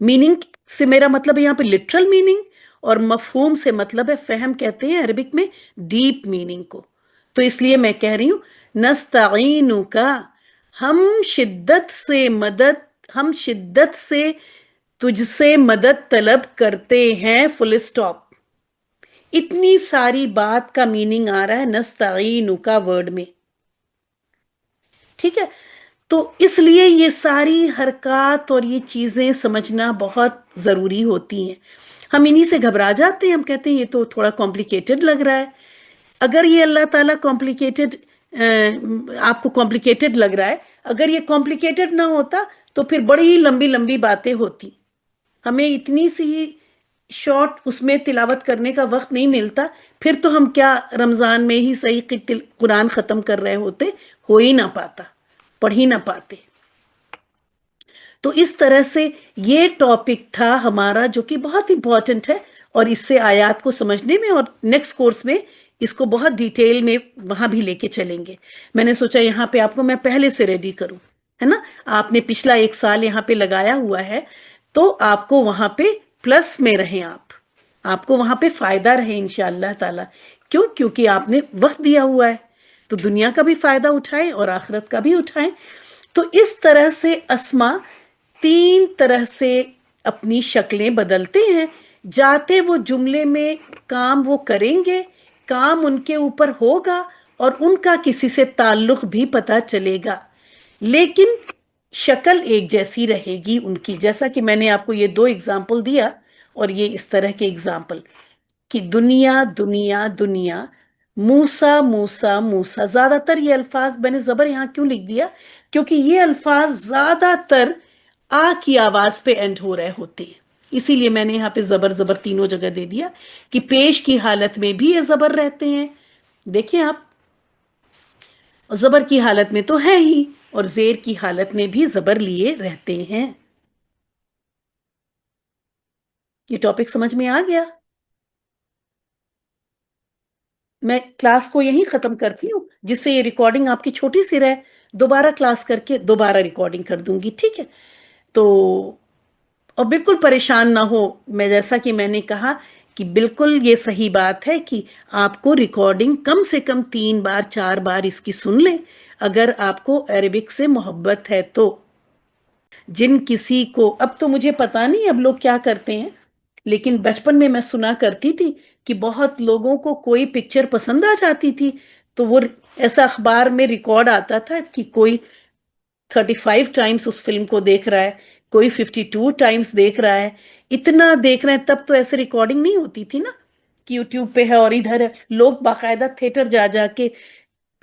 میننگ سے میرا مطلب ہے یہاں پہ لٹرل میننگ، اور مفہوم سے مطلب ہے فہم، کہتے ہیں عربک میں ڈیپ میننگ کو۔ تو اس لیے میں کہہ رہی ہوں نستعینک، ہم شدت سے تجھ سے مدد طلب کرتے ہیں، فل اسٹاپ۔ اتنی ساری بات کا میننگ آ رہا ہے نستعینک ورڈ میں، ٹھیک ہے؟ تو اس لیے یہ ساری حرکات اور یہ چیزیں سمجھنا بہت ضروری ہوتی ہیں۔ ہم انہی سے گھبرا جاتے ہیں، ہم کہتے ہیں یہ تو تھوڑا کمپلیکیٹڈ لگ رہا ہے۔ اگر یہ اللہ تعالیٰ آپ کو کمپلیکیٹڈ لگ رہا ہے، اگر یہ کمپلیکیٹڈ نہ ہوتا تو پھر بڑی لمبی لمبی باتیں ہوتی، ہمیں اتنی سی شارٹ اس میں تلاوت کرنے کا وقت نہیں ملتا، پھر تو ہم کیا رمضان میں ہی صحیح قرآن ختم کر رہے ہوتے، ہو ہی نہ پاتا، پڑھ ہی نہ پاتے۔ تو اس طرح سے یہ ٹاپک تھا ہمارا جو کہ بہت امپورٹنٹ ہے، اور اس سے آیات کو سمجھنے میں، اور نیکسٹ کورس میں اس کو بہت ڈیٹیل میں وہاں بھی لے کے چلیں گے۔ میں نے سوچا یہاں پہ آپ کو میں پہلے سے ریڈی کروں، ہے نا؟ آپ نے پچھلا 1 سال یہاں پہ لگایا ہوا ہے، تو آپ کو وہاں پہ پلس میں رہیں، آپ کو وہاں پہ فائدہ رہے انشاءاللہ تعالی۔ کیونکہ آپ نے وقت دیا ہوا ہے، تو دنیا کا بھی فائدہ اٹھائیں اور آخرت کا بھی اٹھائیں۔ تو اس طرح سے اسما 3 طرح سے اپنی شکلیں بدلتے ہیں، جاتے وہ جملے میں کام وہ کریں گے، کام ان کے اوپر ہوگا، اور ان کا کسی سے تعلق بھی پتہ چلے گا، لیکن شکل ایک جیسی رہے گی ان کی۔ جیسا کہ میں نے آپ کو یہ 2 ایگزامپل دیا، اور یہ اس طرح کے اگزامپل کہ دنیا دنیا دنیا، موسا موسا موسا، زیادہ تر یہ الفاظ میں نے زبر یہاں کیوں لکھ دیا؟ کیونکہ یہ الفاظ زیادہ تر آ کی آواز پہ اینڈ ہو رہے ہوتے ہیں، اسی لیے میں نے یہاں پہ زبر زبر تینوں جگہ دے دیا کہ پیش کی حالت میں بھی یہ زبر رہتے ہیں، دیکھیں آپ، زبر کی حالت میں تو ہے ہی، اور زیر کی حالت میں بھی زبر لیے رہتے ہیں۔ یہ ٹاپک سمجھ میں آ گیا؟ میں کلاس کو یہیں ختم کرتی ہوں، جس سے یہ ریکارڈنگ آپ کی چھوٹی سی رہے، دوبارہ کلاس کر کے دوبارہ ریکارڈنگ کر دوں گی، ٹھیک ہے؟ تو اور بالکل پریشان نہ ہو، میں جیسا کہ میں نے کہا کہ بالکل یہ صحیح بات ہے کہ آپ کو ریکارڈنگ کم سے کم 3 بار 4 بار اس کی سن لیں، اگر آپ کو عربک سے محبت ہے تو۔ جن کسی کو، اب تو مجھے پتا نہیں اب لوگ کیا کرتے ہیں، لیکن بچپن میں سنا کرتی تھی کہ بہت لوگوں کو کوئی پکچر پسند آ جاتی تھی تو وہ ایسا اخبار میں ریکارڈ آتا تھا کہ کوئی 35 ٹائمز اس فلم کو دیکھ رہا ہے، کوئی 52 ٹائمز دیکھ رہا ہے، اتنا دیکھ رہے ہیں، تب تو ایسے ریکارڈنگ نہیں ہوتی تھی نا کہ یوٹیوب پہ ہے اور ادھر ہے، لوگ باقاعدہ تھیٹر جا جا کے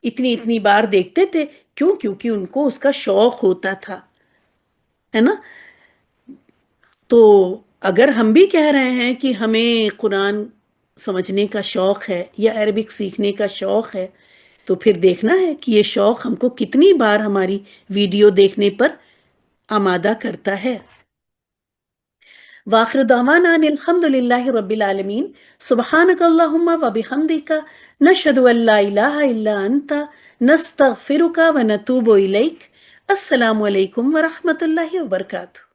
اتنی اتنی بار دیکھتے تھے، کیوں؟ کیونکہ ان کو اس کا شوق ہوتا تھا، ہے نا؟ تو اگر ہم بھی کہہ رہے ہیں کہ ہمیں قرآن سمجھنے کا شوق ہے یا عربک سیکھنے کا شوق ہے، تو پھر دیکھنا ہے کہ یہ شوق ہم کو کتنی بار ہماری ویڈیو دیکھنے پر آمادہ کرتا ہے۔ وآخر دعوانا ان الحمد للہ رب العالمین، سبحانک اللہم و بحمدک، نشہد ان لا الہ الا انت، نستغفرک و نتوب الیک۔ السلام علیکم ورحمۃ اللہ وبرکاتہ۔